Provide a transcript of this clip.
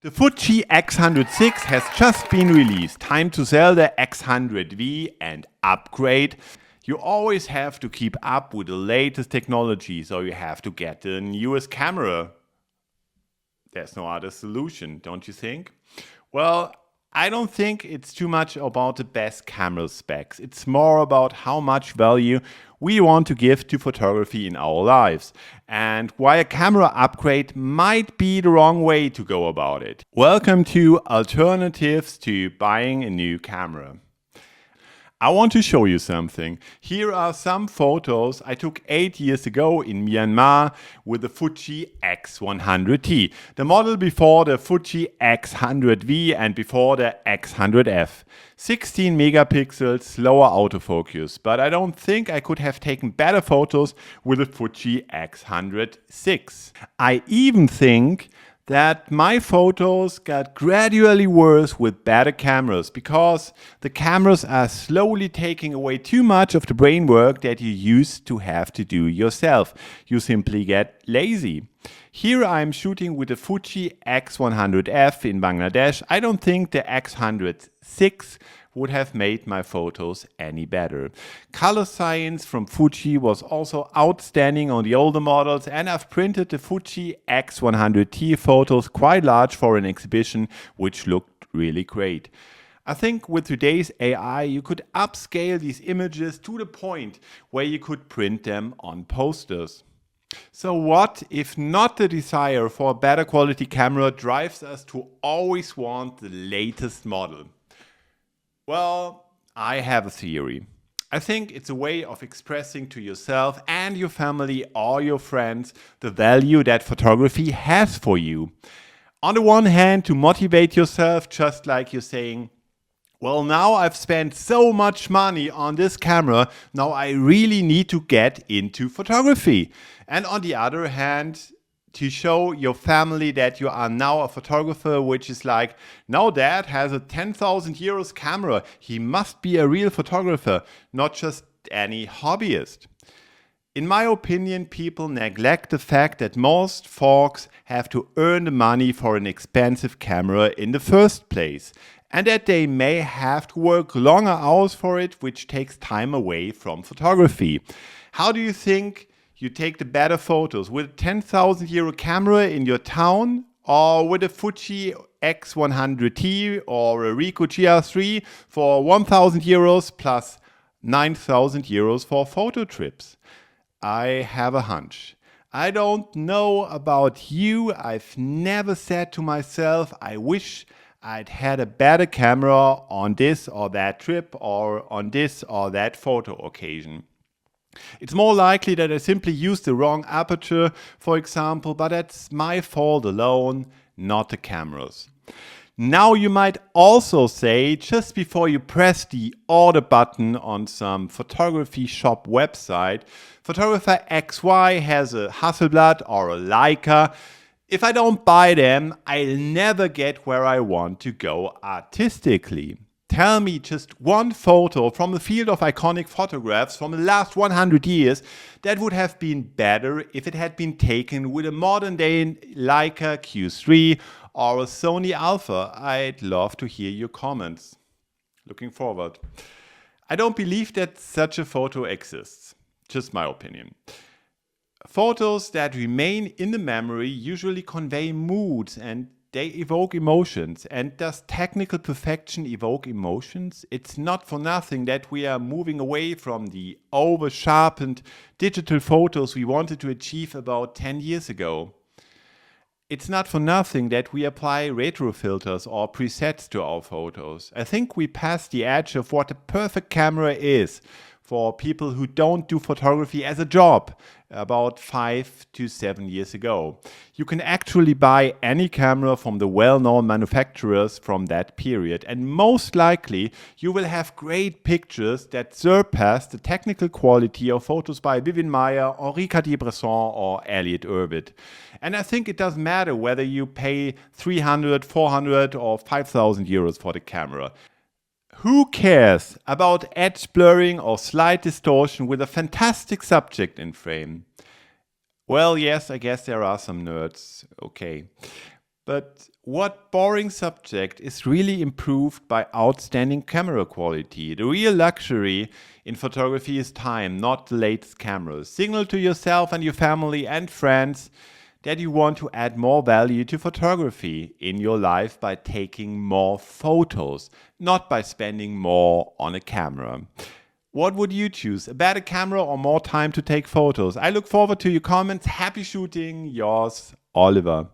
The Fuji X106 has just been released. Time to sell the X100V and upgrade. You always have to keep up with the latest technology, so you have to get the newest camera. There's no other solution, don't you think? Well, I don't think it's too much about the best camera specs. It's more about how much value we want to give to photography in our lives and why a camera upgrade might be the wrong way to go about it. Welcome to Alternatives to Buying a New Camera. I want to show you something. Here are some photos I took 8 years ago in Myanmar with the Fuji X100T, the model before the Fuji X100V and before the X100F. 16 megapixels, slower autofocus, but I don't think I could have taken better photos with the Fuji X106. I even think that my photos got gradually worse with better cameras because the cameras are slowly taking away too much of the brain work that you used to have to do yourself. You simply get lazy. Here I'm shooting with the Fuji X100F in Bangladesh. I don't think the X106 would have made my photos any better. Color science from Fuji was also outstanding on the older models, and I've printed the Fuji X100T photos quite large for an exhibition, which looked really great. I think with today's AI you could upscale these images to the point where you could print them on posters. So what if not the desire for a better quality camera drives us to always want the latest model? Well, I have a theory. I think it's a way of expressing to yourself and your family or your friends the value that photography has for you. On the one hand, to motivate yourself, just like you're saying, well, now I've spent so much money on this camera, now I really need to get into photography. And on the other hand, to show your family that you are now a photographer, which is like, now dad has a 10,000 euros camera. He must be a real photographer, not just any hobbyist. In my opinion, people neglect the fact that most folks have to earn the money for an expensive camera in the first place, and that they may have to work longer hours for it, which takes time away from photography. How do you think you take the better photos, with a 10,000 euro camera in your town or with a Fuji X100T or a Ricoh GR3 for 1,000 euros plus 9,000 euros for photo trips? I have a hunch. I don't know about you. I've never said to myself, I wish I'd had a better camera on this or that trip or on this or that photo occasion. It's more likely that I simply used the wrong aperture, for example, but that's my fault alone, not the camera's. Now you might also say, just before you press the order button on some photography shop website, photographer XY has a Hasselblad or a Leica. If I don't buy them, I'll never get where I want to go artistically. Tell me just one photo from the field of iconic photographs from the last 100 years that would have been better if it had been taken with a modern day Leica Q3 or a Sony Alpha. I'd love to hear your comments. Looking forward. I don't believe that such a photo exists. Just my opinion. Photos that remain in the memory usually convey moods and they evoke emotions. And does technical perfection evoke emotions? It's not for nothing that we are moving away from the over-sharpened digital photos we wanted to achieve about 10 years ago. It's not for nothing that we apply retro filters or presets to our photos. I think we passed the edge of what a perfect camera is for people who don't do photography as a job about 5 to 7 years ago. You can actually buy any camera from the well-known manufacturers from that period, and most likely you will have great pictures that surpass the technical quality of photos by Vivian Maier, Henri Cartier-Bresson or Elliott Erwitt. And I think it doesn't matter whether you pay 300, 400 or 5,000 euros for the camera. Who cares about edge blurring or slight distortion with a fantastic subject in frame? Well, yes, I guess there are some nerds, okay. But what boring subject is really improved by outstanding camera quality? The real luxury in photography is time, not the latest cameras. Signal to yourself and your family and friends that you want to add more value to photography in your life by taking more photos, not by spending more on a camera. What would you choose? A better camera or more time to take photos? I look forward to your comments. Happy shooting, yours, Oliver.